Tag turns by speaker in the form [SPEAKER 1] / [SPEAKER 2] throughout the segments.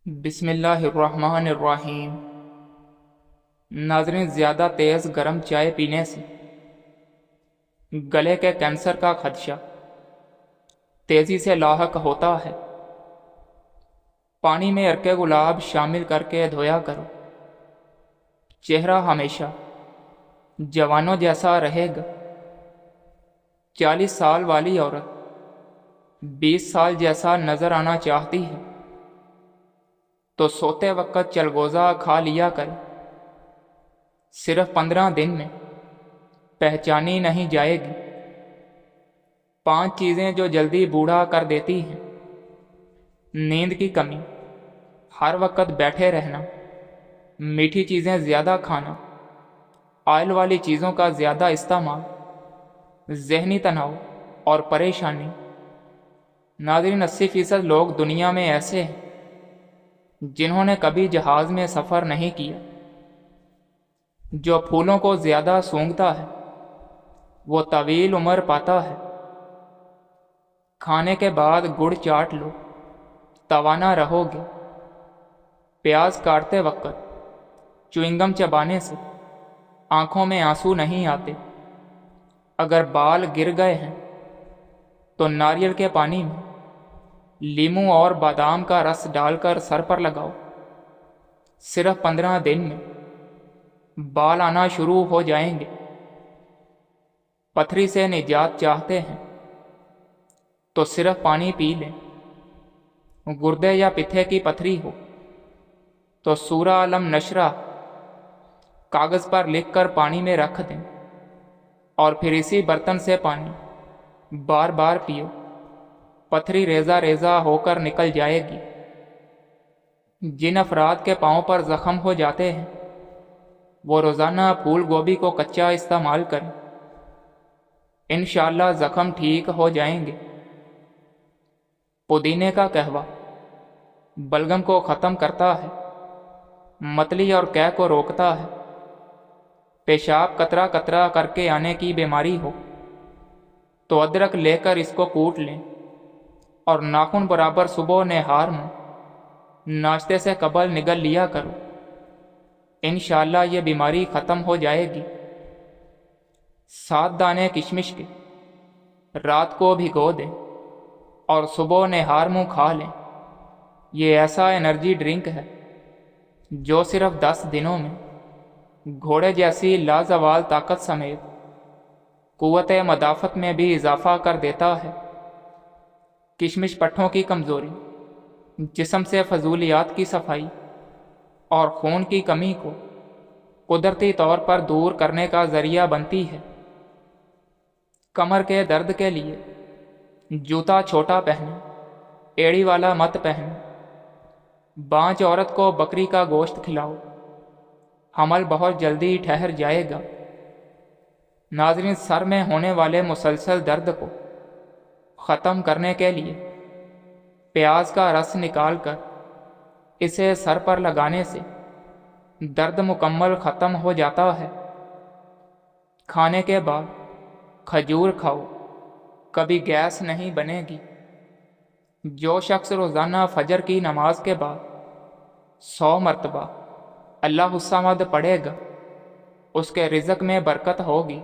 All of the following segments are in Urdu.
[SPEAKER 1] بسم اللہ الرحمن الرحیم۔ ناظرین، زیادہ تیز گرم چائے پینے سے گلے کے کینسر کا خدشہ تیزی سے لاحق ہوتا ہے۔ پانی میں عرق گلاب شامل کر کے دھویا کرو، چہرہ ہمیشہ جوانوں جیسا رہے گا۔ 40 سال والی عورت 20 سال جیسا نظر آنا چاہتی ہے تو سوتے وقت چلگوزہ کھا لیا کرے، صرف 15 دن میں پہچانی نہیں جائے گی۔ 5 چیزیں جو جلدی بوڑھا کر دیتی ہیں: نیند کی کمی، ہر وقت بیٹھے رہنا، میٹھی چیزیں زیادہ کھانا، آئل والی چیزوں کا زیادہ استعمال، ذہنی تناؤ اور پریشانی۔ ناظرین، 80% لوگ دنیا میں ایسے ہیں جنہوں نے کبھی جہاز میں سفر نہیں کیا۔ جو پھولوں کو زیادہ سونگھتا ہے وہ طویل عمر پاتا ہے۔ کھانے کے بعد گڑ چاٹ لو، توانا رہو گے۔ پیاز کاٹتے وقت چوئنگم چبانے سے آنکھوں میں آنسو نہیں آتے۔ اگر بال گر گئے ہیں تو ناریل کے پانی میں لیموں اور بادام کا رس ڈال کر سر پر لگاؤ، صرف 15 دن میں بال آنا شروع ہو جائیں گے۔ پتھری سے نجات چاہتے ہیں تو صرف پانی پی لیں۔ گردے یا پتھے کی پتھری ہو تو سورہ علم نشرہ کاغذ پر لکھ کر پانی میں رکھ دیں اور پھر اسی برتن سے پانی بار بار پیو۔ پتھری ریزہ ریزہ ہو کر نکل جائے گی۔ جن افراد کے پاؤں پر زخم ہو جاتے ہیں وہ روزانہ پھول گوبھی کو کچا استعمال کریں، انشاءاللہ زخم ٹھیک ہو جائیں گے۔ پودینے کا قہوہ بلغم کو ختم کرتا ہے، متلی اور قے کو روکتا ہے۔ پیشاب قطرہ قطرہ کر کے آنے کی بیماری ہو تو ادرک لے کر اس کو کوٹ لیں اور ناخن برابر صبح نہار میں ناشتے سے قبل نگل لیا کرو، انشاءاللہ یہ بیماری ختم ہو جائے گی۔ 7 دانے کشمش کے رات کو بھگو دیں اور صبح نہار منہ کھا لیں۔ یہ ایسا انرجی ڈرنک ہے جو صرف 10 دنوں میں گھوڑے جیسی لازوال طاقت سمیت قوت مدافعت میں بھی اضافہ کر دیتا ہے۔ کشمش پٹھوں کی کمزوری، جسم سے فضولیات کی صفائی اور خون کی کمی کو قدرتی طور پر دور کرنے کا ذریعہ بنتی ہے۔ کمر کے درد کے لیے جوتا چھوٹا پہنیں، ایڑی والا مت پہنیں۔ بانج عورت کو بکری کا گوشت کھلاؤ، حمل بہت جلدی ٹھہر جائے گا۔ ناظرین، سر میں ہونے والے مسلسل درد کو ختم کرنے کے لیے پیاز کا رس نکال کر اسے سر پر لگانے سے درد مکمل ختم ہو جاتا ہے۔ کھانے کے بعد کھجور کھاؤ، کبھی گیس نہیں بنے گی۔ جو شخص روزانہ فجر کی نماز کے بعد 100 مرتبہ اللہ الصمد پڑھے گا اس کے رزق میں برکت ہوگی،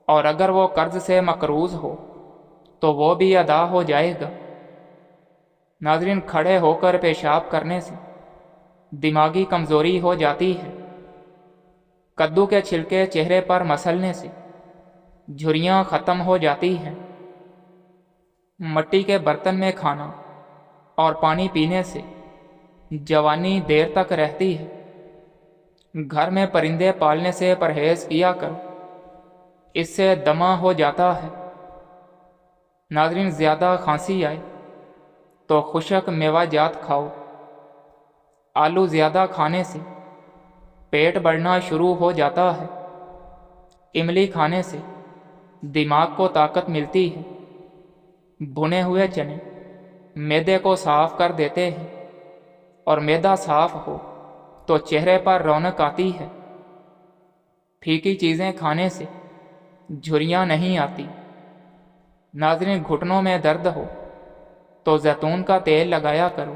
[SPEAKER 1] اور اگر وہ قرض سے مقروض ہو تو وہ بھی ادا ہو جائے گا۔ ناظرین، کھڑے ہو کر پیشاب کرنے سے دماغی کمزوری ہو جاتی ہے۔ کدو کے چھلکے چہرے پر مسلنے سے جھریاں ختم ہو جاتی ہیں۔ مٹی کے برتن میں کھانا اور پانی پینے سے جوانی دیر تک رہتی ہے۔ گھر میں پرندے پالنے سے پرہیز کیا کرو، اس سے دمہ ہو جاتا ہے۔ ناظرین، زیادہ کھانسی آئے تو خشک میوہ جات کھاؤ۔ آلو زیادہ کھانے سے پیٹ بڑھنا شروع ہو جاتا ہے۔ املی کھانے سے دماغ کو طاقت ملتی ہے۔ بھنے ہوئے چنے معدے کو صاف کر دیتے ہیں، اور معدہ صاف ہو تو چہرے پر رونق آتی ہے۔ پھیکی چیزیں کھانے سے جھریاں نہیں آتی۔ ناظرین، گھٹنوں میں درد ہو تو زیتون کا تیل لگایا کرو،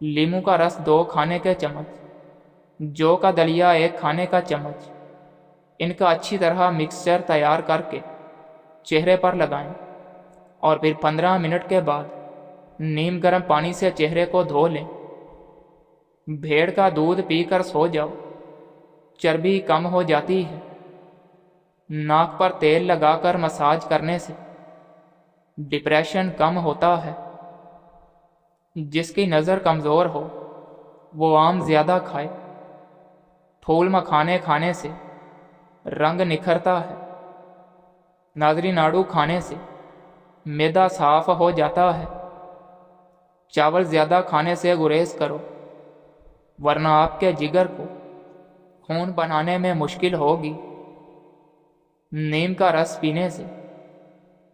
[SPEAKER 1] لیمو کا رس 2 کھانے کے چمچ، جو کا دلیا 1 کھانے کا چمچ، ان کا اچھی طرح مکسچر تیار کر کے چہرے پر لگائیں اور پھر 15 منٹ کے بعد نیم گرم پانی سے چہرے کو دھو لیں۔ بھیڑ کا دودھ پی کر سو جاؤ، چربی کم ہو جاتی ہے۔ ناک پر تیل لگا کر مساج کرنے سے ڈپریشن کم ہوتا ہے۔ جس کی نظر کمزور ہو وہ آم زیادہ کھائے۔ پھول مکھانے کھانے سے رنگ نکھرتا ہے۔ ناظرین، آڑو کھانے سے معدہ صاف ہو جاتا ہے۔ چاول زیادہ کھانے سے گریز کرو، ورنہ آپ کے جگر کو خون بنانے میں مشکل ہوگی۔ نیم کا رس پینے سے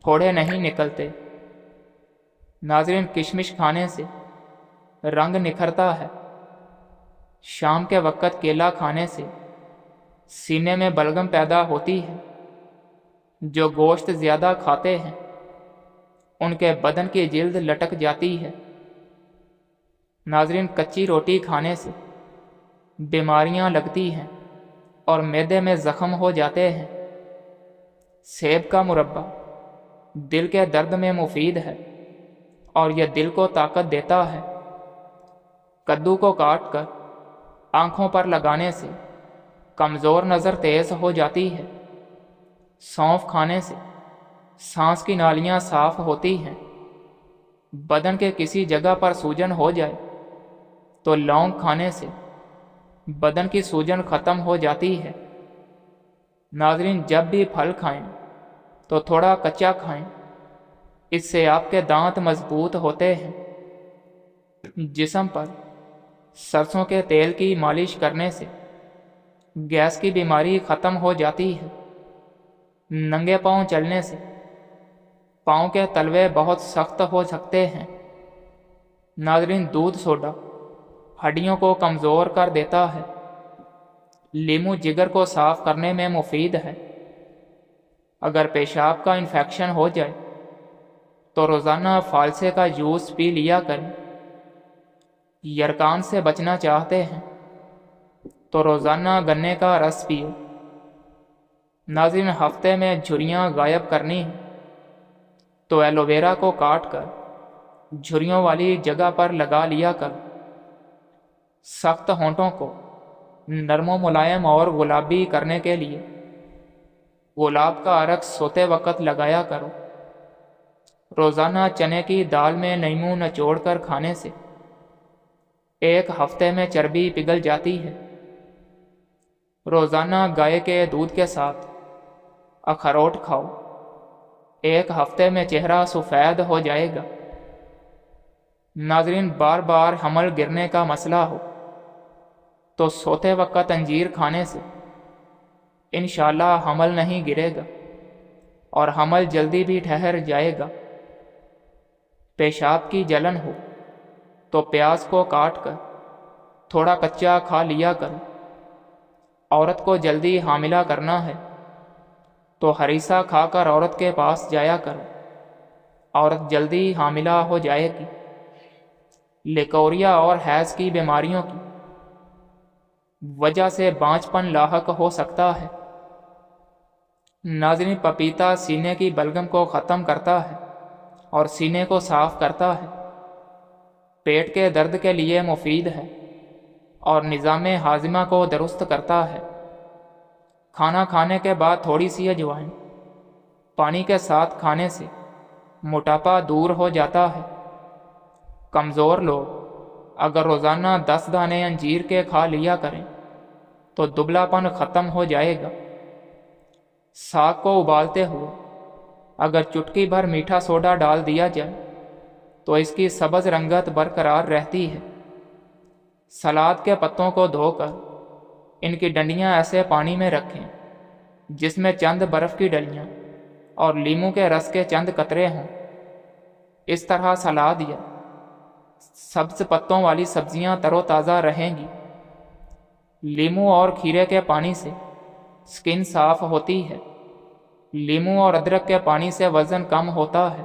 [SPEAKER 1] پھوڑے نہیں نکلتے۔ ناظرین، کشمش کھانے سے رنگ نکھرتا ہے۔ شام کے وقت کیلا کھانے سے سینے میں بلغم پیدا ہوتی ہے۔ جو گوشت زیادہ کھاتے ہیں ان کے بدن کی جلد لٹک جاتی ہے۔ ناظرین، کچی روٹی کھانے سے بیماریاں لگتی ہیں اور معدے میں زخم ہو جاتے ہیں۔ سیب کا مربا دل کے درد میں مفید ہے اور یہ دل کو طاقت دیتا ہے۔ کدو کو کاٹ کر آنکھوں پر لگانے سے کمزور نظر تیز ہو جاتی ہے۔ سونف کھانے سے سانس کی نالیاں صاف ہوتی ہیں۔ بدن کے کسی جگہ پر سوجن ہو جائے تو لونگ کھانے سے بدن کی سوجن ختم ہو جاتی ہے۔ ناظرین، جب بھی پھل کھائیں تو تھوڑا کچا کھائیں، اس سے آپ کے دانت مضبوط ہوتے ہیں۔ جسم پر سرسوں کے تیل کی مالش کرنے سے گیس کی بیماری ختم ہو جاتی ہے۔ ننگے پاؤں چلنے سے پاؤں کے تلوے بہت سخت ہو سکتے ہیں۔ ناظرین، دودھ سوڈا ہڈیوں کو کمزور کر دیتا ہے۔ لیمو جگر کو صاف کرنے میں مفید ہے۔ اگر پیشاب کا انفیکشن ہو جائے تو روزانہ فالسے کا جوس پی لیا کریں۔ یرکان سے بچنا چاہتے ہیں تو روزانہ گنے کا رس پیو۔ ناظرین، ہفتے میں جھریاں غائب کرنی ہیں تو ایلو ویرا کو کاٹ کر جھریوں والی جگہ پر لگا لیا کر۔ سخت ہونٹوں کو نرم و ملائم اور گلابی کرنے کے لیے گلاب کا عرق سوتے وقت لگایا کرو۔ روزانہ چنے کی دال میں نیمو نچوڑ کر کھانے سے 1 ہفتے میں چربی پگھل جاتی ہے۔ روزانہ گائے کے دودھ کے ساتھ اخروٹ کھاؤ، 1 ہفتے میں چہرہ سفید ہو جائے گا۔ ناظرین، بار بار حمل گرنے کا مسئلہ ہو تو سوتے وقت انجیر کھانے سے انشاءاللہ حمل نہیں گرے گا اور حمل جلدی بھی ٹھہر جائے گا۔ پیشاب کی جلن ہو تو پیاز کو کاٹ کر تھوڑا کچا کھا لیا کرو۔ عورت کو جلدی حاملہ کرنا ہے تو ہریسہ کھا کر عورت کے پاس جایا کرو، عورت جلدی حاملہ ہو جائے گی۔ لیکوریا اور حیض کی بیماریوں کی وجہ سے بانجھپن لاحق ہو سکتا ہے۔ ناظرین، پپیتا سینے کی بلغم کو ختم کرتا ہے اور سینے کو صاف کرتا ہے۔ پیٹ کے درد کے لیے مفید ہے اور نظام ہاضمہ کو درست کرتا ہے۔ کھانا کھانے کے بعد تھوڑی سی اجوائن پانی کے ساتھ کھانے سے موٹاپا دور ہو جاتا ہے۔ کمزور لوگ اگر روزانہ 10 دانے انجیر کے کھا لیا کریں تو دبلا پن ختم ہو جائے گا۔ ساگ کو ابالتے ہوئے اگر چٹکی بھر میٹھا سوڈا ڈال دیا جائے تو اس کی سبز رنگت برقرار رہتی ہے۔ سلاد کے پتوں کو دھو کر ان کی ڈنڈیاں ایسے پانی میں رکھیں جس میں چند برف کی ڈلیاں اور لیمو کے رس کے چند قطرے ہوں۔ اس طرح سلاد یا سبز پتوں والی سبزیاں تر و تازہ رہیں گی۔ لیمو اور کھیرے کے پانی سے سکن صاف ہوتی ہے۔ لیمو اور ادرک کے پانی سے وزن کم ہوتا ہے۔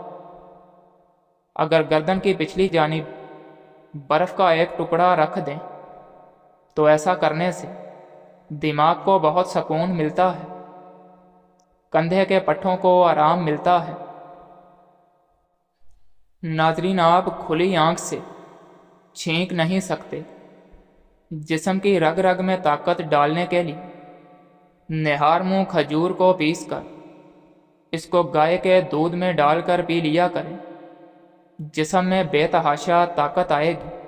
[SPEAKER 1] اگر گردن کی پچھلی جانب برف کا ایک ٹکڑا رکھ دیں تو ایسا کرنے سے دماغ کو بہت سکون ملتا ہے، کندھے کے پٹھوں کو آرام ملتا ہے۔ ناظرین، آپ کھلی آنکھ سے چھینک نہیں سکتے۔ جسم کی رگ رگ میں طاقت ڈالنے کے لیے نہار منہ کھجور کو پیس کر اس کو گائے کے دودھ میں ڈال کر پی لیا کریں۔ جسم میں بے تحاشا طاقت آئے گی۔